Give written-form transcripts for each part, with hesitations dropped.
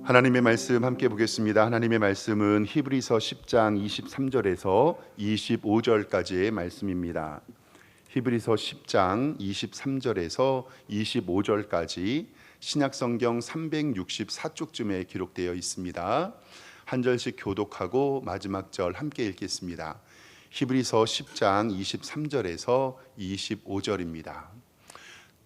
하나님의 말씀 함께 보겠습니다. 하나님의 말씀은 히브리서 10장 23절에서 25절까지의 말씀입니다. 히브리서 10장 23절에서 25절까지 신약성경 364쪽쯤에 기록되어 있습니다. 한 절씩 교독하고 마지막 절 함께 읽겠습니다. 히브리서 10장 23절에서 25절입니다.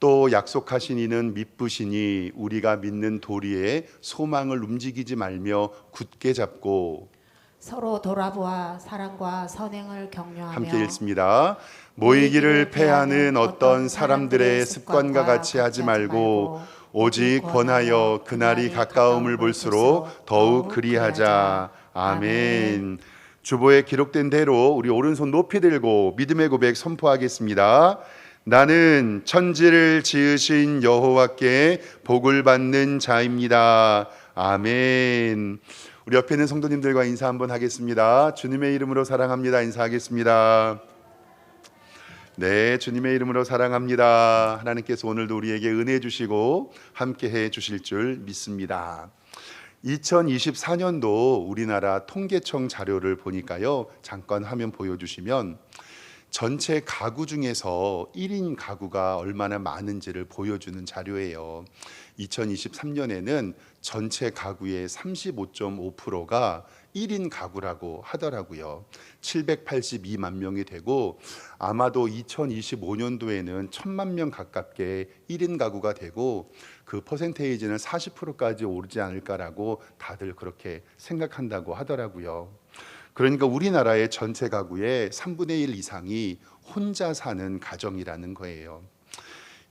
또 약속하신 이는 미쁘시니 우리가 믿는 도리에 소망을 움직이지 말며 굳게 잡고 서로 돌아보아 사랑과 선행을 격려하며 함께 읽습니다. 모이기를 패하는 어떤 사람들의 습관과 같이 하지 말고 오직 권하여 그날이 가까움을 볼수록 더욱 그리하자. 아멘. 주보에 기록된 대로 우리 오른손 높이 들고 믿음의 고백 선포하겠습니다. 나는 천지를 지으신 여호와께 복을 받는 자입니다. 아멘. 우리 옆에 있는 성도님들과 인사 한번 하겠습니다. 주님의 이름으로 사랑합니다. 인사하겠습니다. 네, 주님의 이름으로 사랑합니다. 하나님께서 오늘도 우리에게 은혜 주시고 함께해 주실 줄 믿습니다. 2024년도 우리나라 통계청 자료를 보니까요, 잠깐 화면 보여주시면 전체 가구 중에서 1인 가구가 얼마나 많은지를 보여주는 자료예요. 2023년에는 전체 가구의 35.5%가 1인 가구라고 하더라고요. 782만 명이 되고 아마도 2025년도에는 1000만 명 가깝게 1인 가구가 되고 그 퍼센테이지는 40%까지 오르지 않을까라고 다들 그렇게 생각한다고 하더라고요. 그러니까 우리나라의 전체 가구의 3분의 1 이상이 혼자 사는 가정이라는 거예요.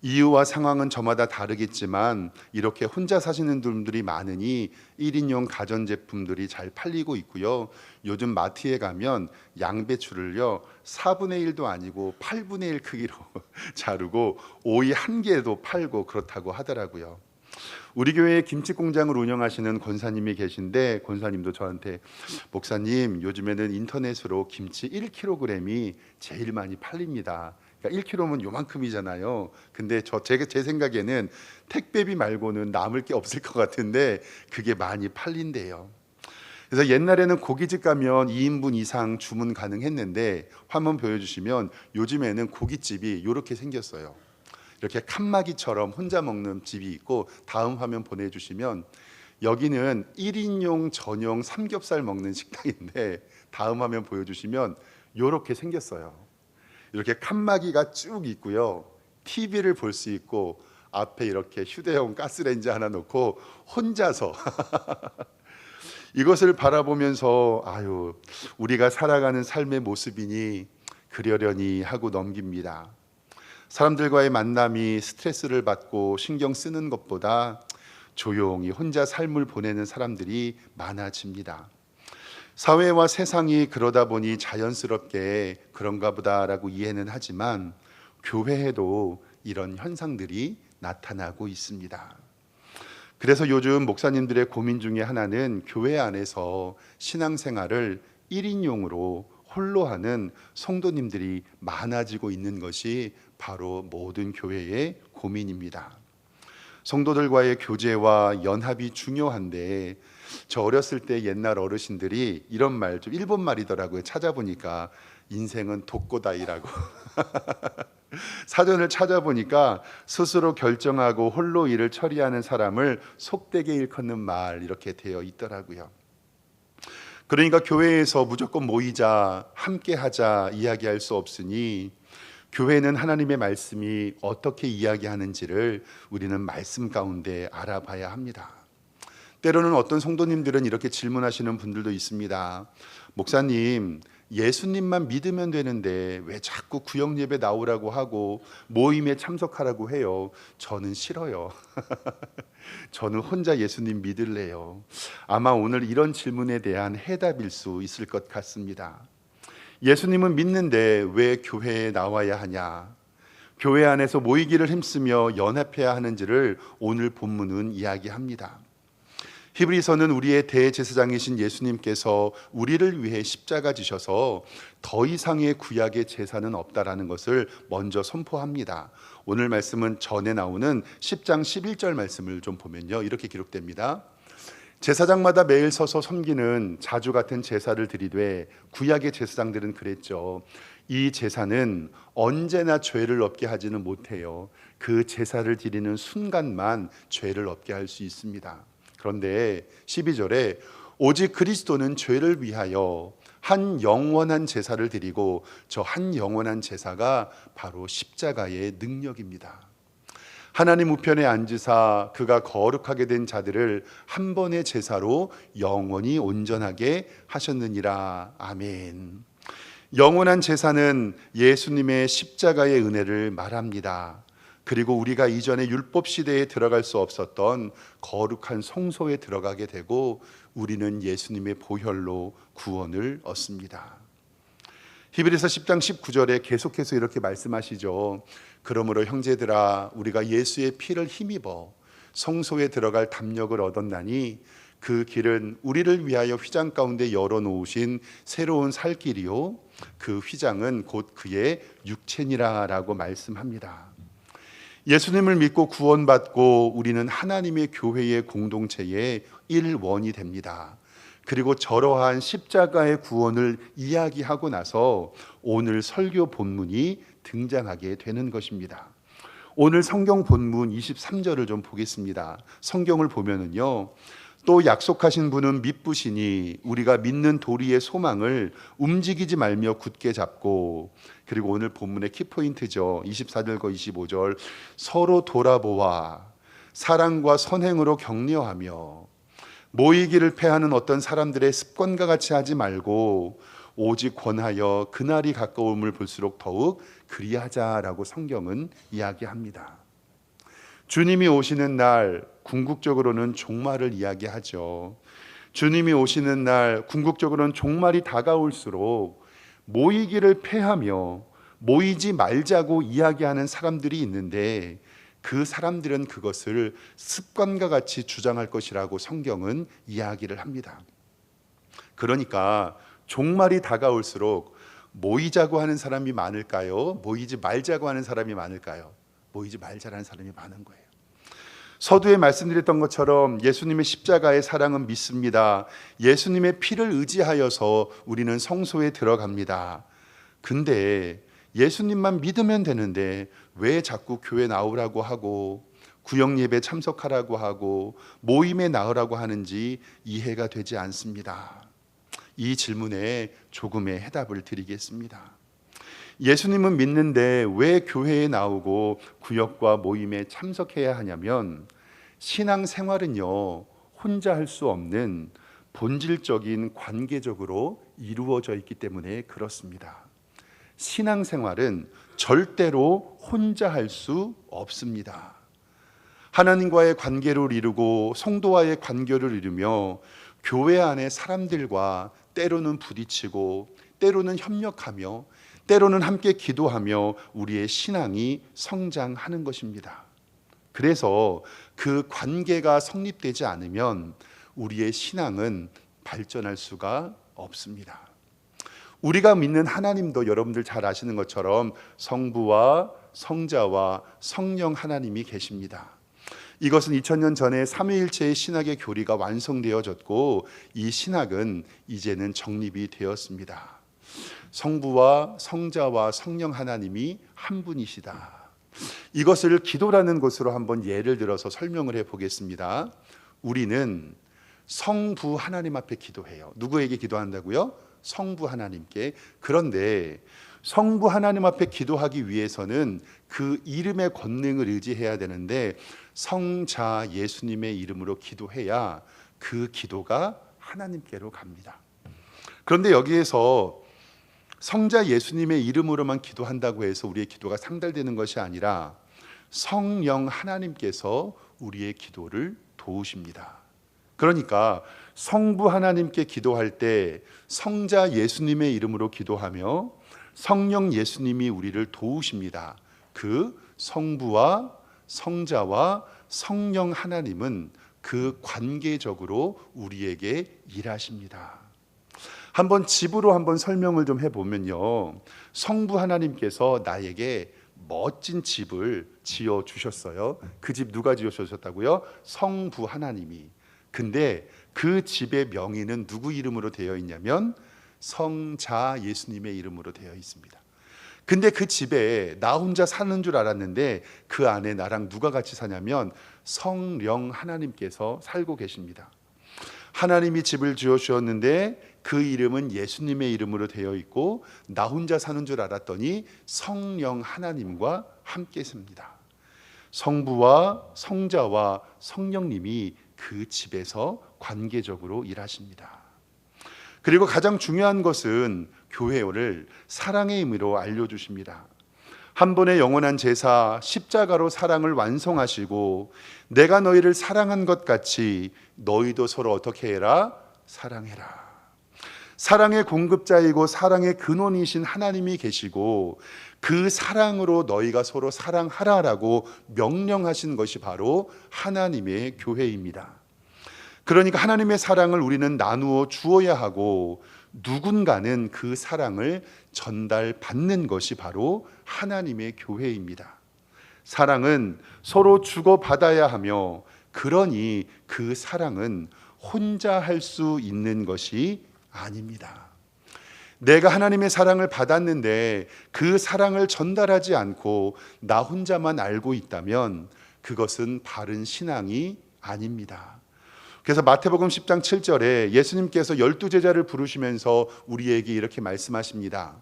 이유와 상황은 저마다 다르겠지만 이렇게 혼자 사시는 분들이 많으니 1인용 가전제품들이 잘 팔리고 있고요. 요즘 마트에 가면 양배추를요 4분의 1도 아니고 8분의 1 크기로 자르고 오이 한 개도 팔고 그렇다고 하더라고요. 우리 교회에 김치 공장을 운영하시는 권사님이 계신데 권사님도 저한테 목사님 요즘에는 인터넷으로 김치 1kg이 제일 많이 팔립니다. 그러니까 1kg면 요만큼이잖아요. 근데 제 생각에는 택배비 말고는 남을 게 없을 것 같은데 그게 많이 팔린대요. 그래서 옛날에는 고깃집 가면 2인분 이상 주문 가능했는데 화면 보여주시면 요즘에는 고깃집이 이렇게 생겼어요. 이렇게 칸막이처럼 혼자 먹는 집이 있고, 다음 화면 보내주시면 여기는 1인용 전용 삼겹살 먹는 식당인데 다음 화면 보여주시면 이렇게 생겼어요. 이렇게 칸막이가 쭉 있고요, TV를 볼 수 있고 앞에 이렇게 휴대용 가스레인지 하나 놓고 혼자서 이것을 바라보면서 아유, 우리가 살아가는 삶의 모습이니 그러려니 하고 넘깁니다. 사람들과의 만남이 스트레스를 받고 신경 쓰는 것보다 조용히 혼자 삶을 보내는 사람들이 많아집니다. 사회와 세상이 그러다 보니 자연스럽게 그런가 보다라고 이해는 하지만 교회에도 이런 현상들이 나타나고 있습니다. 그래서 요즘 목사님들의 고민 중에 하나는 교회 안에서 신앙생활을 1인용으로 홀로 하는 성도님들이 많아지고 있는 것이 바로 모든 교회의 고민입니다. 성도들과의 교제와 연합이 중요한데 저 어렸을 때 옛날 어르신들이 이런 말, 좀 일본 말이더라고요. 찾아보니까 인생은 독고다이라고 사전을 찾아보니까 스스로 결정하고 홀로 일을 처리하는 사람을 속되게 일컫는 말, 이렇게 되어 있더라고요. 그러니까 교회에서 무조건 모이자, 함께 하자 이야기할 수 없으니 교회는 하나님의 말씀이 어떻게 이야기하는지를 우리는 말씀 가운데 알아봐야 합니다. 때로는 어떤 성도님들은 이렇게 질문하시는 분들도 있습니다. 목사님, 예수님만 믿으면 되는데 왜 자꾸 구역 예배 나오라고 하고 모임에 참석하라고 해요? 저는 싫어요. 저는 혼자 예수님 믿을래요. 아마 오늘 이런 질문에 대한 해답일 수 있을 것 같습니다. 예수님은 믿는데 왜 교회에 나와야 하냐? 교회 안에서 모이기를 힘쓰며 연합해야 하는지를 오늘 본문은 이야기합니다. 히브리서는 우리의 대제사장이신 예수님께서 우리를 위해 십자가 지셔서 더 이상의 구약의 제사는 없다라는 것을 먼저 선포합니다. 오늘 말씀은 전에 나오는 10장 11절 말씀을 좀 보면요, 이렇게 기록됩니다. 제사장마다 매일 서서 섬기는 자주 같은 제사를 드리되 구약의 제사장들은 그랬죠. 이 제사는 언제나 죄를 없게 하지는 못해요. 그 제사를 드리는 순간만 죄를 없게 할 수 있습니다. 그런데 12절에 오직 그리스도는 죄를 위하여 한 영원한 제사를 드리고 저 한 영원한 제사가 바로 십자가의 능력입니다. 하나님 우편에 앉으사 그가 거룩하게 된 자들을 한 번의 제사로 영원히 온전하게 하셨느니라. 아멘. 영원한 제사는 예수님의 십자가의 은혜를 말합니다. 그리고 우리가 이전에 율법 시대에 들어갈 수 없었던 거룩한 성소에 들어가게 되고 우리는 예수님의 보혈로 구원을 얻습니다. 히브리서 10장 19절에 계속해서 이렇게 말씀하시죠. 그러므로 형제들아 우리가 예수의 피를 힘입어 성소에 들어갈 담력을 얻었나니 그 길은 우리를 위하여 휘장 가운데 열어놓으신 새로운 살 길이요 그 휘장은 곧 그의 육체니라 라고 말씀합니다. 예수님을 믿고 구원받고 우리는 하나님의 교회의 공동체의 일원이 됩니다. 그리고 저러한 십자가의 구원을 이야기하고 나서 오늘 설교 본문이 등장하게 되는 것입니다. 오늘 성경 본문 23절을 좀 보겠습니다. 성경을 보면은요, 또 약속하신 분은 믿으시니 우리가 믿는 도리의 소망을 움직이지 말며 굳게 잡고, 그리고 오늘 본문의 키포인트죠. 24절과 25절 서로 돌아보아 사랑과 선행으로 격려하며 모이기를 패하는 어떤 사람들의 습관과 같이 하지 말고 오직 권하여 그날이 가까움을 볼수록 더욱 그리하자라고 성경은 이야기합니다. 주님이 오시는 날 궁극적으로는 종말을 이야기하죠. 주님이 오시는 날 궁극적으로는 종말이 다가올수록 모이기를 패하며 모이지 말자고 이야기하는 사람들이 있는데 그 사람들은 그것을 습관과 같이 주장할 것이라고 성경은 이야기를 합니다. 그러니까 종말이 다가올수록 모이자고 하는 사람이 많을까요? 모이지 말자고 하는 사람이 많을까요? 모이지 말자라는 사람이 많은 거예요. 서두에 말씀드렸던 것처럼 예수님의 십자가의 사랑은 믿습니다. 예수님의 피를 의지하여서 우리는 성소에 들어갑니다. 근데 예수님만 믿으면 되는데 왜 자꾸 교회 나오라고 하고 구역 예배 참석하라고 하고 모임에 나오라고 하는지 이해가 되지 않습니다. 이 질문에 조금의 해답을 드리겠습니다. 예수님은 믿는데 왜 교회에 나오고 구역과 모임에 참석해야 하냐면 신앙생활은요 혼자 할 수 없는 본질적인 관계적으로 이루어져 있기 때문에 그렇습니다. 신앙생활은 절대로 혼자 할 수 없습니다. 하나님과의 관계를 이루고 성도와의 관계를 이루며 교회 안에 사람들과 때로는 부딪히고 때로는 협력하며 때로는 함께 기도하며 우리의 신앙이 성장하는 것입니다. 그래서 그 관계가 성립되지 않으면 우리의 신앙은 발전할 수가 없습니다. 우리가 믿는 하나님도 여러분들 잘 아시는 것처럼 성부와 성자와 성령 하나님이 계십니다. 이것은 2000년 전에 삼위일체의 신학의 교리가 완성되어졌고 이 신학은 이제는 정립이 되었습니다. 성부와 성자와 성령 하나님이 한 분이시다. 이것을 기도라는 것으로 한번 예를 들어서 설명을 해보겠습니다. 우리는 성부 하나님 앞에 기도해요. 누구에게 기도한다고요? 성부 하나님께. 그런데 성부 하나님 앞에 기도하기 위해서는 그 이름의 권능을 의지해야 되는데 성자 예수님의 이름으로 기도해야 그 기도가 하나님께로 갑니다. 그런데 여기에서 성자 예수님의 이름으로만 기도한다고 해서 우리의 기도가 상달되는 것이 아니라 성령 하나님께서 우리의 기도를 도우십니다. 그러니까 성부 하나님께 기도할 때 성자 예수님의 이름으로 기도하며 성령 예수님이 우리를 도우십니다. 그 성부와 성자와 성령 하나님은 그 관계적으로 우리에게 일하십니다. 한번 집으로 한번 설명을 좀 해보면요, 성부 하나님께서 나에게 멋진 집을 지어 주셨어요. 그 집 누가 지어 주셨다고요? 성부 하나님이. 근데 그 집의 명의는 누구 이름으로 되어 있냐면 성자 예수님의 이름으로 되어 있습니다. 근데 그 집에 나 혼자 사는 줄 알았는데 그 안에 나랑 누가 같이 사냐면 성령 하나님께서 살고 계십니다. 하나님이 집을 지어 주었는데 그 이름은 예수님의 이름으로 되어 있고 나 혼자 사는 줄 알았더니 성령 하나님과 함께 삽니다. 성부와 성자와 성령님이 그 집에서 관계적으로 일하십니다. 그리고 가장 중요한 것은 교회를 사랑의 의미로 알려주십니다. 한 번의 영원한 제사 십자가로 사랑을 완성하시고 내가 너희를 사랑한 것 같이 너희도 서로 어떻게 해라? 사랑해라. 사랑의 공급자이고 사랑의 근원이신 하나님이 계시고 그 사랑으로 너희가 서로 사랑하라라고 명령하신 것이 바로 하나님의 교회입니다. 그러니까 하나님의 사랑을 우리는 나누어 주어야 하고 누군가는 그 사랑을 전달받는 것이 바로 하나님의 교회입니다. 사랑은 서로 주고받아야 하며 그러니 그 사랑은 혼자 할 수 있는 것이 아닙니다. 내가 하나님의 사랑을 받았는데 그 사랑을 전달하지 않고 나 혼자만 알고 있다면 그것은 바른 신앙이 아닙니다. 그래서 마태복음 10장 7절에 예수님께서 12제자를 부르시면서 우리에게 이렇게 말씀하십니다.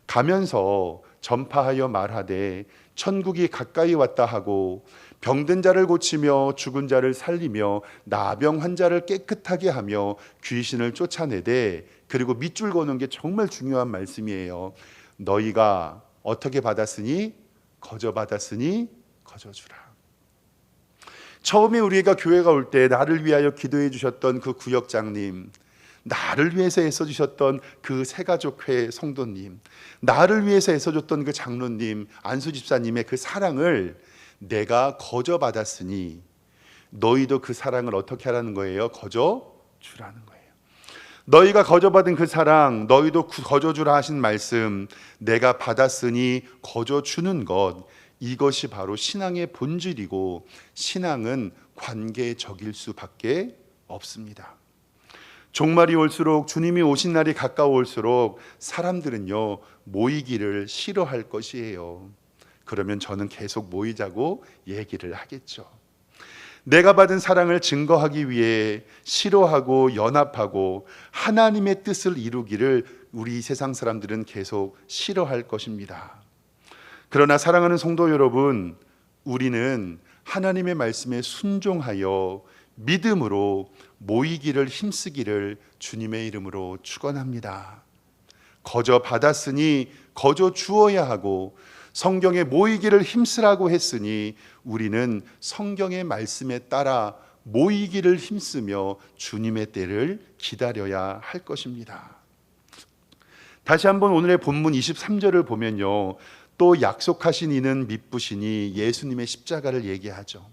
가면서 전파하여 말하되 천국이 가까이 왔다 하고 병든 자를 고치며 죽은 자를 살리며 나병 환자를 깨끗하게 하며 귀신을 쫓아내되 그리고 밑줄 거는 게 정말 중요한 말씀이에요. 너희가 어떻게 받았으니 거저 받았으니 거저 주라. 처음에 우리가 교회가 올 때 나를 위하여 기도해 주셨던 그 구역장님, 나를 위해서 애써주셨던 그 새가족회 성도님, 나를 위해서 애써줬던 그 장로님, 안수집사님의 그 사랑을 내가 거저 받았으니 너희도 그 사랑을 어떻게 하라는 거예요? 거저 주라는 거예요. 너희가 거저 받은 그 사랑, 너희도 거저 주라 하신 말씀, 내가 받았으니 거저 주는 것, 이것이 바로 신앙의 본질이고 신앙은 관계적일 수밖에 없습니다. 종말이 올수록 주님이 오신 날이 가까워올수록 사람들은요 모이기를 싫어할 것이에요. 그러면 저는 계속 모이자고 얘기를 하겠죠. 내가 받은 사랑을 증거하기 위해 싫어하고 연합하고 하나님의 뜻을 이루기를 우리 세상 사람들은 계속 싫어할 것입니다. 그러나 사랑하는 성도 여러분, 우리는 하나님의 말씀에 순종하여 믿음으로 모이기를 힘쓰기를 주님의 이름으로 축원합니다. 거저 받았으니 거저 주어야 하고 성경에 모이기를 힘쓰라고 했으니 우리는 성경의 말씀에 따라 모이기를 힘쓰며 주님의 때를 기다려야 할 것입니다. 다시 한번 오늘의 본문 23절을 보면요, 또 약속하신 이는 미쁘시니 예수님의 십자가를 얘기하죠.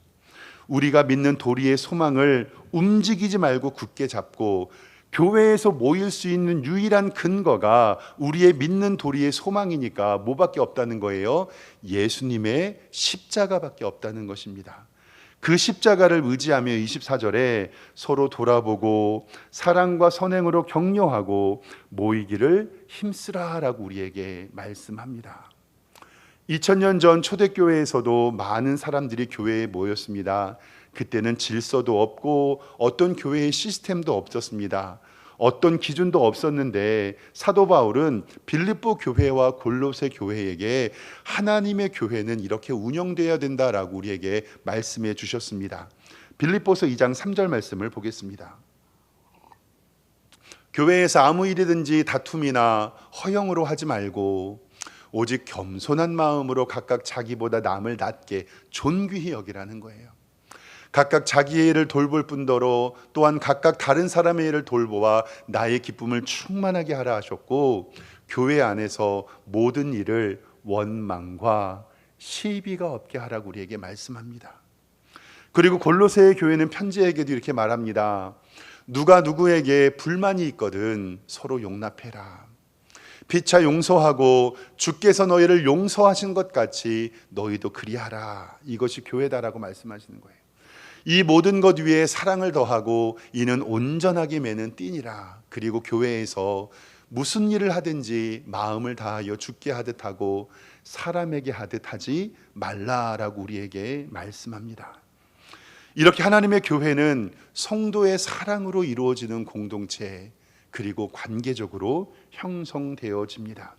우리가 믿는 도리의 소망을 움직이지 말고 굳게 잡고 교회에서 모일 수 있는 유일한 근거가 우리의 믿는 도리의 소망이니까 뭐밖에 없다는 거예요? 예수님의 십자가밖에 없다는 것입니다. 그 십자가를 의지하며 24절에 서로 돌아보고 사랑과 선행으로 격려하고 모이기를 힘쓰라라고 우리에게 말씀합니다. 2000년 전 초대교회에서도 많은 사람들이 교회에 모였습니다. 그때는 질서도 없고 어떤 교회의 시스템도 없었습니다. 어떤 기준도 없었는데 사도 바울은 빌립보 교회와 골로새 교회에게 하나님의 교회는 이렇게 운영되어야 된다라고 우리에게 말씀해 주셨습니다. 빌립보서 2장 3절 말씀을 보겠습니다. 교회에서 아무 일이든지 다툼이나 허영으로 하지 말고 오직 겸손한 마음으로 각각 자기보다 남을 낮게 존귀히 여기라는 거예요. 각각 자기의 일을 돌볼 뿐더러 또한 각각 다른 사람의 일을 돌보아 나의 기쁨을 충만하게 하라 하셨고, 교회 안에서 모든 일을 원망과 시비가 없게 하라고 우리에게 말씀합니다. 그리고 골로새의 교회는 편지에게도 이렇게 말합니다. 누가 누구에게 불만이 있거든 서로 용납해라. 피차 용서하고 주께서 너희를 용서하신 것 같이 너희도 그리하라. 이것이 교회다라고 말씀하시는 거예요. 이 모든 것 위에 사랑을 더하고 이는 온전하게 매는 띠니라. 그리고 교회에서 무슨 일을 하든지 마음을 다하여 주께 하듯 하고 사람에게 하듯 하지 말라라고 우리에게 말씀합니다. 이렇게 하나님의 교회는 성도의 사랑으로 이루어지는 공동체, 그리고 관계적으로 형성되어집니다.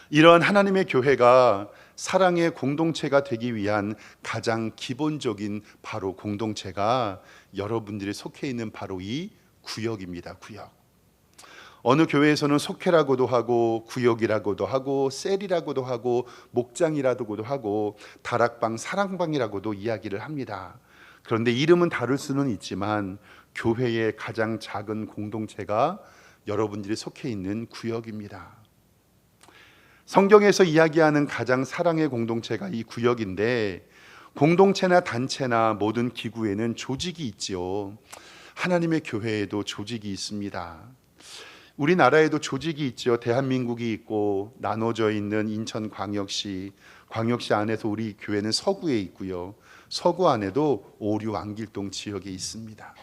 이러한 하나님의 교회가 사랑의 공동체가 되기 위한 가장 기본적인 바로 공동체가 여러분들이 속해 있는 바로 이 구역입니다. 구역. 어느 교회에서는 속회라고도 하고 구역이라고도 하고 셀이라고도 하고 목장이라고도 하고 다락방, 사랑방이라고도 이야기를 합니다. 그런데 이름은 다를 수는 있지만 교회의 가장 작은 공동체가 여러분들이 속해 있는 구역입니다. 성경에서 이야기하는 가장 사랑의 공동체가 이 구역인데, 공동체나 단체나 모든 기구에는 조직이 있지요. 하나님의 교회에도 조직이 있습니다. 우리나라에도 조직이 있죠. 대한민국이 있고 나눠져 있는 인천광역시, 광역시 안에서 우리 교회는 서구에 있고요. 서구 안에도 오류 안길동 지역에 있습니다.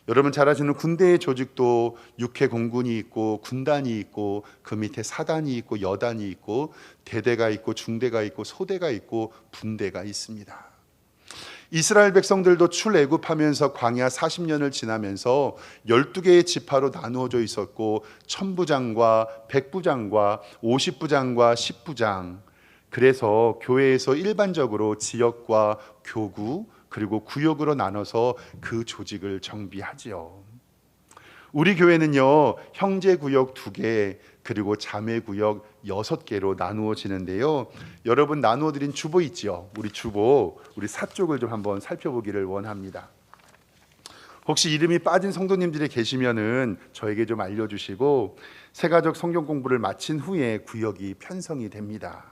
여러분 잘 아시는 군대의 조직도 육해공군이 있고 군단이 있고 그 밑에 사단이 있고 여단이 있고 대대가 있고 중대가 있고 소대가 있고 분대가 있습니다. 이스라엘 백성들도 출애굽하면서 광야 40년을 지나면서 12개의 지파로 나누어져 있었고 1000부장과 100부장과 50부장과 10부장, 그래서 교회에서 일반적으로 지역과 교구 그리고 구역으로 나눠서 그 조직을 정비하지요. 우리 교회는요, 형제 구역 2개 그리고 자매 구역 6개로 나누어지는데요. 여러분 나누어 드린 주보 있죠? 우리 주보, 우리 사쪽을 좀 한번 살펴보기를 원합니다. 혹시 이름이 빠진 성도님들이 계시면은 저에게 좀 알려주시고, 새가족 성경 공부를 마친 후에 구역이 편성이 됩니다.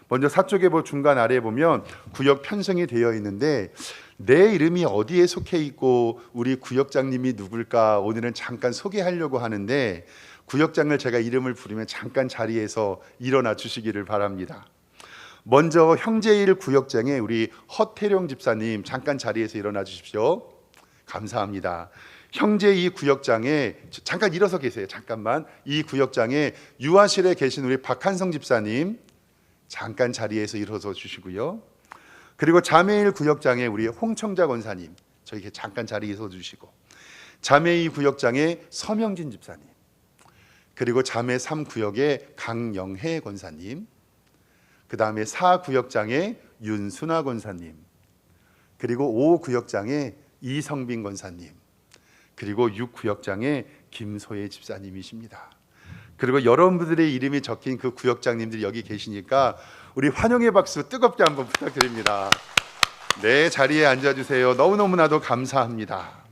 먼저 사쪽에 중간 아래에 보면 구역 편성이 되어 있는데, 내 이름이 어디에 속해 있고 우리 구역장님이 누굴까 오늘은 잠깐 소개하려고 하는데, 구역장을 제가 이름을 부르면 잠깐 자리에서 일어나 주시기를 바랍니다. 먼저 형제1 구역장에 우리 허태룡 집사님 잠깐 자리에서 일어나 주십시오. 감사합니다. 형제2 구역장에 잠깐 일어서 계세요. 잠깐만. 이 구역장에 유아실에 계신 우리 박한성 집사님 잠깐 자리에서 일어서 주시고요. 그리고 자매1 구역장에 우리 홍청자 권사님 저희 잠깐 자리에 서 주시고, 자매2 구역장에 서명진 집사님, 그리고 자매3 구역에 강영혜 권사님, 그 다음에 4 구역장에 윤순아 권사님, 그리고 5 구역장에 이성빈 권사님, 그리고 6 구역장에 김소혜 집사님이십니다. 그리고 여러분들의 이름이 적힌 그 구역장님들이 여기 계시니까 우리 환영의 박수 뜨겁게 한번 부탁드립니다. 네, 자리에 앉아주세요. 너무너무나도 감사합니다.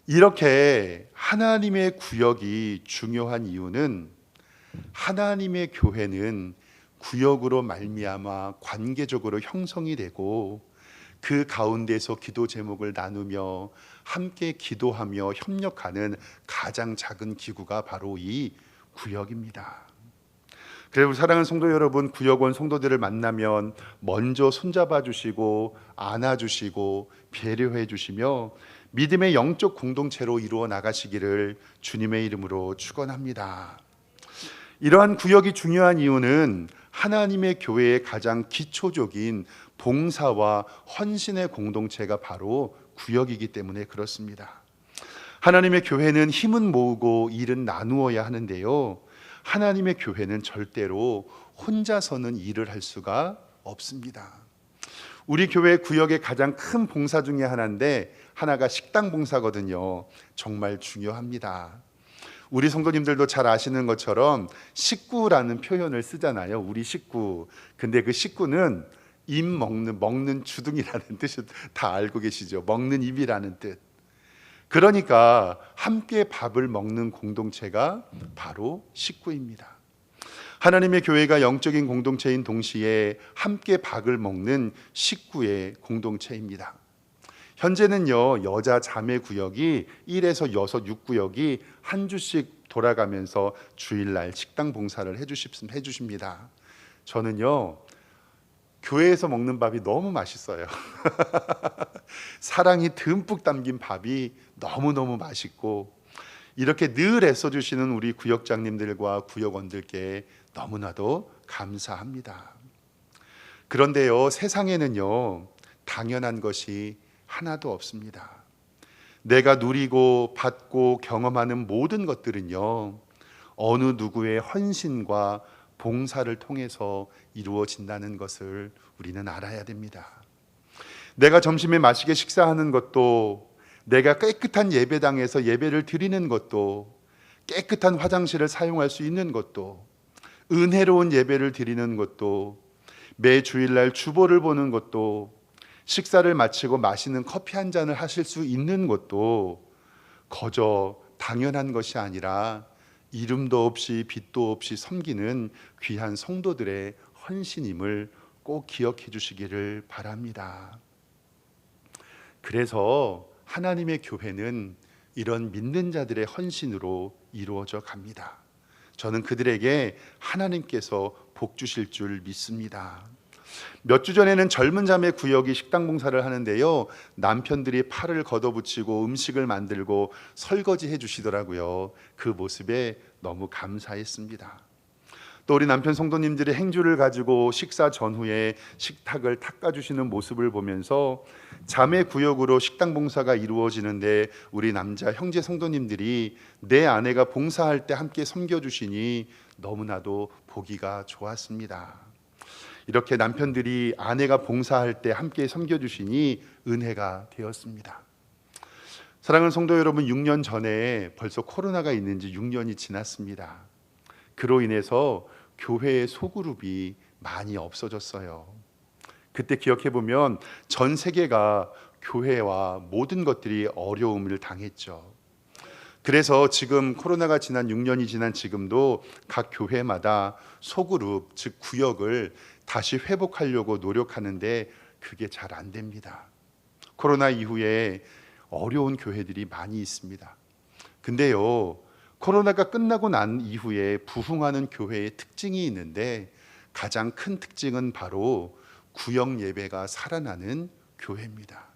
이렇게 하나님의 구역이 중요한 이유는, 하나님의 교회는 구역으로 말미암아 관계적으로 형성이 되고 그 가운데서 기도 제목을 나누며 함께 기도하며 협력하는 가장 작은 기구가 바로 이 구역입니다. 그래서 사랑하는 성도 여러분, 구역원 성도들을 만나면 먼저 손잡아 주시고 안아주시고 배려해 주시며 믿음의 영적 공동체로 이루어 나가시기를 주님의 이름으로 축원합니다. 이러한 구역이 중요한 이유는 하나님의 교회의 가장 기초적인 봉사와 헌신의 공동체가 바로 구역이기 때문에 그렇습니다. 하나님의 교회는 힘은 모으고 일은 나누어야 하는데요, 하나님의 교회는 절대로 혼자서는 일을 할 수가 없습니다. 우리 교회 구역의 가장 큰 봉사 중에 하나가 식당 봉사거든요. 정말 중요합니다. 우리 성도님들도 잘 아시는 것처럼 식구라는 표현을 쓰잖아요. 우리 식구. 근데 그 식구는 입 먹는 주둥이라는 뜻을 다 알고 계시죠? 먹는 입이라는 뜻. 그러니까 함께 밥을 먹는 공동체가 바로 식구입니다. 하나님의 교회가 영적인 공동체인 동시에 함께 밥을 먹는 식구의 공동체입니다. 현재는요, 여자 자매 구역이 1에서 6 구역이 한 주씩 돌아가면서 주일날 식당 봉사를 해주십니다. 저는요, 교회에서 먹는 밥이 너무 맛있어요. 사랑이 듬뿍 담긴 밥이 너무너무 맛있고, 이렇게 늘 애써주시는 우리 구역장님들과 구역원들께 너무나도 감사합니다. 그런데요, 세상에는요, 당연한 것이 하나도 없습니다. 내가 누리고 받고 경험하는 모든 것들은요, 어느 누구의 헌신과 봉사를 통해서 이루어진다는 것을 우리는 알아야 됩니다. 내가 점심에 맛있게 식사하는 것도, 내가 깨끗한 예배당에서 예배를 드리는 것도, 깨끗한 화장실을 사용할 수 있는 것도, 은혜로운 예배를 드리는 것도, 매 주일날 주보를 보는 것도, 식사를 마치고 맛있는 커피 한 잔을 하실 수 있는 것도 거저 당연한 것이 아니라 이름도 없이 빛도 없이 섬기는 귀한 성도들의 헌신임을 꼭 기억해 주시기를 바랍니다. 그래서 하나님의 교회는 이런 믿는 자들의 헌신으로 이루어져 갑니다. 저는 그들에게 하나님께서 복 주실 줄 믿습니다. 몇 주 전에는 젊은 자매 구역이 식당 봉사를 하는데요, 남편들이 팔을 걷어붙이고 음식을 만들고 설거지해 주시더라고요. 그 모습에 너무 감사했습니다. 또 우리 남편 성도님들이 행주를 가지고 식사 전후에 식탁을 닦아주시는 모습을 보면서 자매 구역으로 식당 봉사가 이루어지는데 우리 남자 형제 성도님들이 내 아내가 봉사할 때 함께 섬겨주시니 너무나도 보기가 좋았습니다. 이렇게 남편들이 아내가 봉사할 때 함께 섬겨주시니 은혜가 되었습니다. 사랑하는 성도 여러분, 6년 전에 벌써 코로나가 있는 지 6년이 지났습니다. 그로 인해서 교회의 소그룹이 많이 없어졌어요. 그때 기억해 보면 전 세계가 교회와 모든 것들이 어려움을 당했죠. 그래서 지금 코로나가 지난 6년이 지난 지금도 각 교회마다 소그룹, 즉 구역을 다시 회복하려고 노력하는데 그게 잘 안 됩니다. 코로나 이후에 어려운 교회들이 많이 있습니다. 근데요, 코로나가 끝나고 난 이후에 부흥하는 교회의 특징이 있는데 가장 큰 특징은 바로 구역 예배가 살아나는 교회입니다.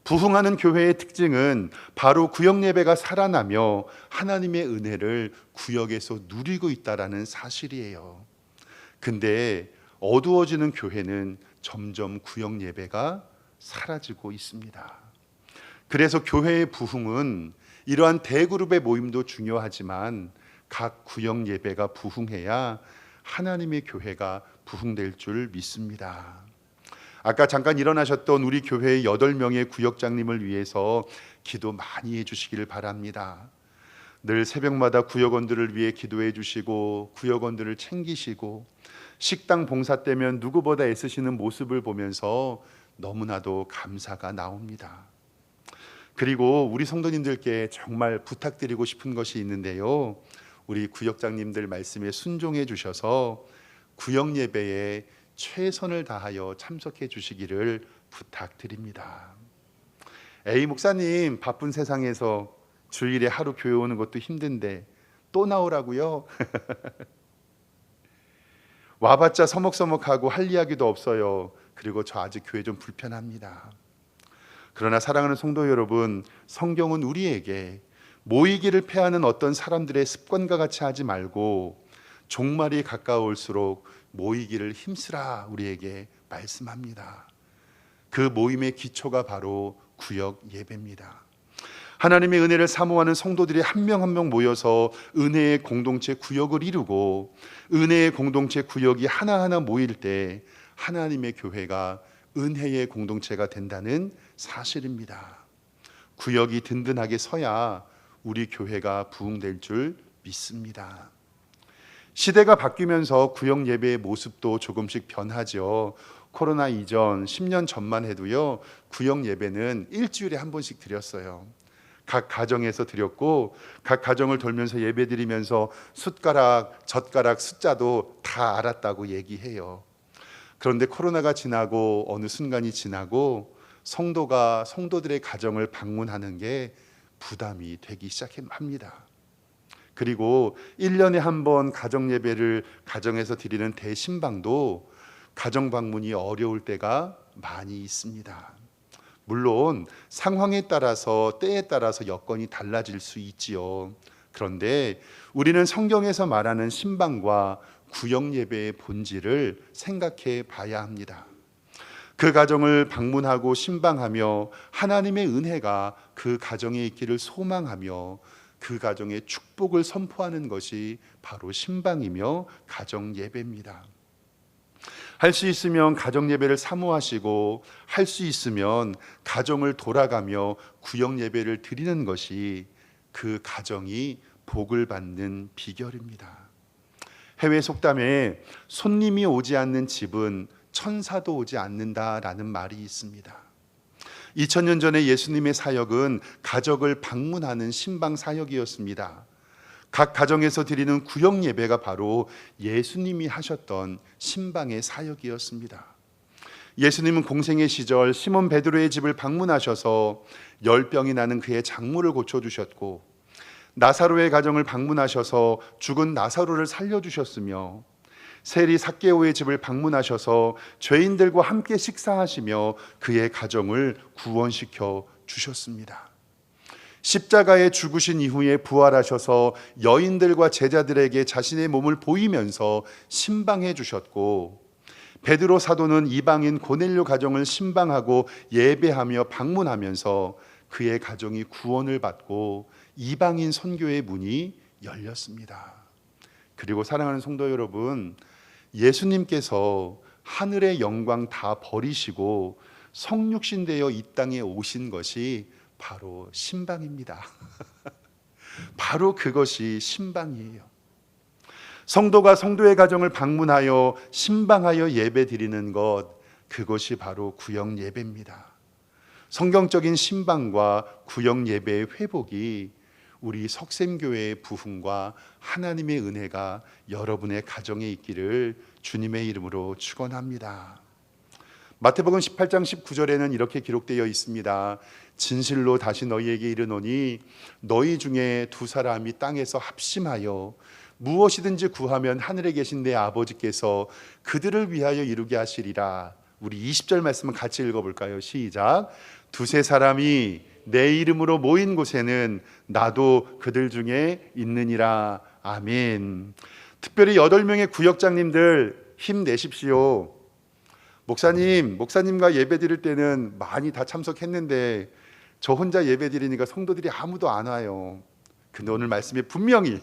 부흥하는 교회의 특징은 바로 구역 예배가 살아나며 하나님의 은혜를 구역에서 누리고 있다라는 사실이에요. 근데 어두워지는 교회는 점점 구역 예배가 사라지고 있습니다. 그래서 교회의 부흥은 이러한 대그룹의 모임도 중요하지만 각 구역 예배가 부흥해야 하나님의 교회가 부흥될 줄 믿습니다. 아까 잠깐 일어나셨던 우리 교회의 8명의 구역장님을 위해서 기도 많이 해주시기를 바랍니다. 늘 새벽마다 구역원들을 위해 기도해 주시고 구역원들을 챙기시고 식당 봉사 때면 누구보다 애쓰시는 모습을 보면서 너무나도 감사가 나옵니다. 그리고 우리 성도님들께 정말 부탁드리고 싶은 것이 있는데요, 우리 구역장님들 말씀에 순종해 주셔서 구역 예배에 최선을 다하여 참석해 주시기를 부탁드립니다. 에이 목사님, 바쁜 세상에서 주일에 하루 교회 오는 것도 힘든데 또 나오라고요? 와봤자 서먹서먹하고 할 이야기도 없어요. 그리고 저 아직 교회 좀 불편합니다. 그러나 사랑하는 성도 여러분, 성경은 우리에게 모이기를 패하는 어떤 사람들의 습관과 같이 하지 말고 종말이 가까울수록 모이기를 힘쓰라 우리에게 말씀합니다. 그 모임의 기초가 바로 구역 예배입니다. 하나님의 은혜를 사모하는 성도들이 한 명 한 명 모여서 은혜의 공동체 구역을 이루고 은혜의 공동체 구역이 하나하나 모일 때 하나님의 교회가 은혜의 공동체가 된다는 사실입니다. 구역이 든든하게 서야 우리 교회가 부흥될 줄 믿습니다. 시대가 바뀌면서 구역 예배의 모습도 조금씩 변하죠. 코로나 이전 10년 전만 해도요, 구역 예배는 일주일에 한 번씩 드렸어요. 각 가정에서 드렸고 각 가정을 돌면서 예배 드리면서 숟가락, 젓가락 숫자도 다 알았다고 얘기해요. 그런데 코로나가 지나고 어느 순간이 지나고 성도가 성도들의 가정을 방문하는 게 부담이 되기 시작합니다. 그리고 1년에 한 번 가정 예배를 가정에서 드리는 대신방도 가정 방문이 어려울 때가 많이 있습니다. 물론 상황에 따라서 때에 따라서 여건이 달라질 수 있지요. 그런데 우리는 성경에서 말하는 신방과 구역 예배의 본질을 생각해 봐야 합니다. 그 가정을 방문하고 신방하며 하나님의 은혜가 그 가정에 있기를 소망하며 그 가정의 축복을 선포하는 것이 바로 신방이며 가정 예배입니다. 할 수 있으면 가정 예배를 사모하시고 할 수 있으면 가정을 돌아가며 구역 예배를 드리는 것이 그 가정이 복을 받는 비결입니다. 해외 속담에 손님이 오지 않는 집은 천사도 오지 않는다라는 말이 있습니다. 2000년 전에 예수님의 사역은 가정을 방문하는 신방 사역이었습니다. 각 가정에서 드리는 구역 예배가 바로 예수님이 하셨던 신방의 사역이었습니다. 예수님은 공생의 시절 시몬 베드로의 집을 방문하셔서 열병이 나는 그의 장모를 고쳐주셨고, 나사로의 가정을 방문하셔서 죽은 나사로를 살려주셨으며, 세리 삭개오의 집을 방문하셔서 죄인들과 함께 식사하시며 그의 가정을 구원시켜 주셨습니다. 십자가에 죽으신 이후에 부활하셔서 여인들과 제자들에게 자신의 몸을 보이면서 신방해 주셨고, 베드로 사도는 이방인 고넬료 가정을 신방하고 예배하며 방문하면서 그의 가정이 구원을 받고 이방인 선교의 문이 열렸습니다. 그리고 사랑하는 성도 여러분, 예수님께서 하늘의 영광 다 버리시고 성육신 되어 이 땅에 오신 것이 바로 신방입니다. 바로 그것이 신방이에요. 성도가 성도의 가정을 방문하여 신방하여 예배 드리는 것, 그것이 바로 구역 예배입니다. 성경적인 신방과 구역 예배의 회복이 우리 석샘교회의 부흥과 하나님의 은혜가 여러분의 가정에 있기를 주님의 이름으로 축원합니다. 마태복음 18장 19절에는 이렇게 기록되어 있습니다. 진실로 다시 너희에게 이르노니 너희 중에 두 사람이 땅에서 합심하여 무엇이든지 구하면 하늘에 계신 내 아버지께서 그들을 위하여 이루게 하시리라. 우리 20절 말씀을 같이 읽어볼까요? 시작. 두세 사람이 내 이름으로 모인 곳에는 나도 그들 중에 있느니라. 아멘. 특별히 8명의 구역장님들 힘내십시오. 목사님과 예배 드릴 때는 많이 다 참석했는데 저 혼자 예배 드리니까 성도들이 아무도 안 와요. 근데 오늘 말씀에 분명히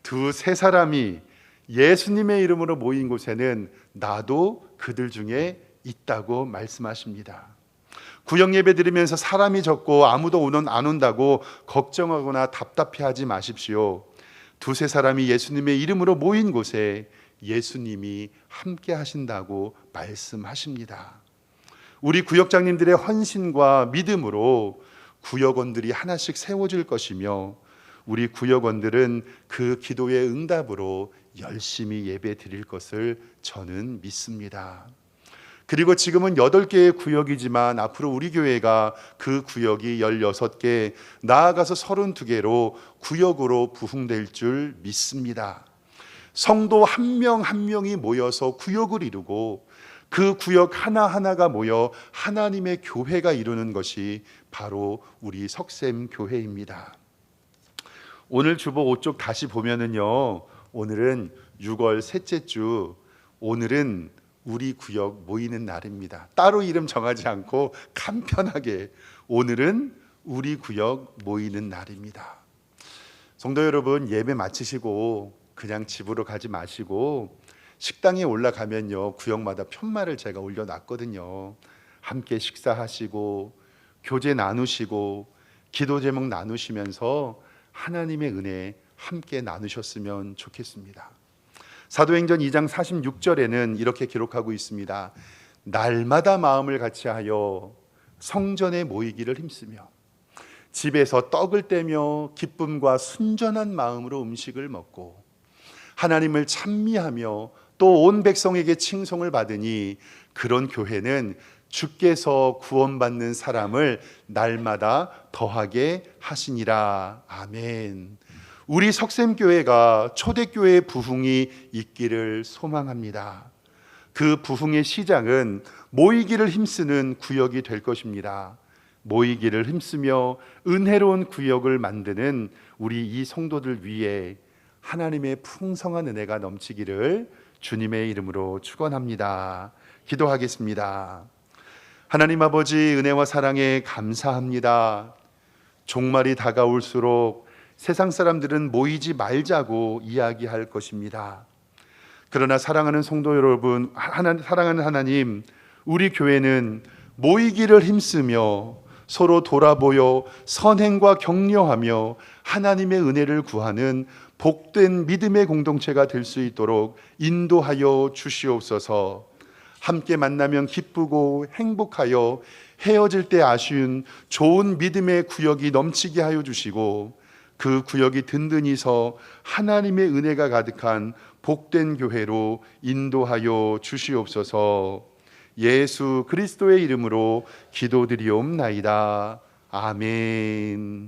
두세 사람이 예수님의 이름으로 모인 곳에는 나도 그들 중에 있다고 말씀하십니다. 구역 예배 드리면서 사람이 적고 아무도 안 온다고 걱정하거나 답답해하지 마십시오. 두세 사람이 예수님의 이름으로 모인 곳에 예수님이 함께 하신다고 말씀하십니다. 우리 구역장님들의 헌신과 믿음으로 구역원들이 하나씩 세워질 것이며 우리 구역원들은 그 기도의 응답으로 열심히 예배 드릴 것을 저는 믿습니다. 그리고 지금은 8개의 구역이지만 앞으로 우리 교회가 그 구역이 16개, 나아가서 32개로 구역으로 부흥될 줄 믿습니다. 성도 한 명 한 명이 모여서 구역을 이루고 그 구역 하나하나가 모여 하나님의 교회가 이루는 것이 바로 우리 석샘 교회입니다. 오늘 주보 5쪽 다시 보면은요, 오늘은 6월 셋째 주, 오늘은 우리 구역 모이는 날입니다. 따로 이름 정하지 않고 간편하게 오늘은 우리 구역 모이는 날입니다. 성도 여러분, 예배 마치시고 그냥 집으로 가지 마시고 식당에 올라가면요, 구역마다 편말을 제가 올려놨거든요. 함께 식사하시고 교제 나누시고 기도 제목 나누시면서 하나님의 은혜 함께 나누셨으면 좋겠습니다. 사도행전 2장 46절에는 이렇게 기록하고 있습니다. 날마다 마음을 같이하여 성전에 모이기를 힘쓰며 집에서 떡을 떼며 기쁨과 순전한 마음으로 음식을 먹고 하나님을 찬미하며 또 온 백성에게 칭송을 받으니 그런 교회는 주께서 구원받는 사람을 날마다 더하게 하시니라. 아멘. 우리 석샘교회가 초대교회의 부흥이 있기를 소망합니다. 그 부흥의 시작은 모이기를 힘쓰는 구역이 될 것입니다. 모이기를 힘쓰며 은혜로운 구역을 만드는 우리 이 성도들 위에 하나님의 풍성한 은혜가 넘치기를 주님의 이름으로 축원합니다. 기도하겠습니다. 하나님 아버지, 은혜와 사랑에 감사합니다. 종말이 다가올수록 세상 사람들은 모이지 말자고 이야기할 것입니다. 그러나 사랑하는 성도 여러분, 사랑하는 하나님, 우리 교회는 모이기를 힘쓰며 서로 돌아보여 선행과 격려하며 하나님의 은혜를 구하는 복된 믿음의 공동체가 될 수 있도록 인도하여 주시옵소서. 함께 만나면 기쁘고 행복하여 헤어질 때 아쉬운 좋은 믿음의 구역이 넘치게 하여 주시고, 그 구역이 든든히 서 하나님의 은혜가 가득한 복된 교회로 인도하여 주시옵소서. 예수 그리스도의 이름으로 기도드리옵나이다. 아멘.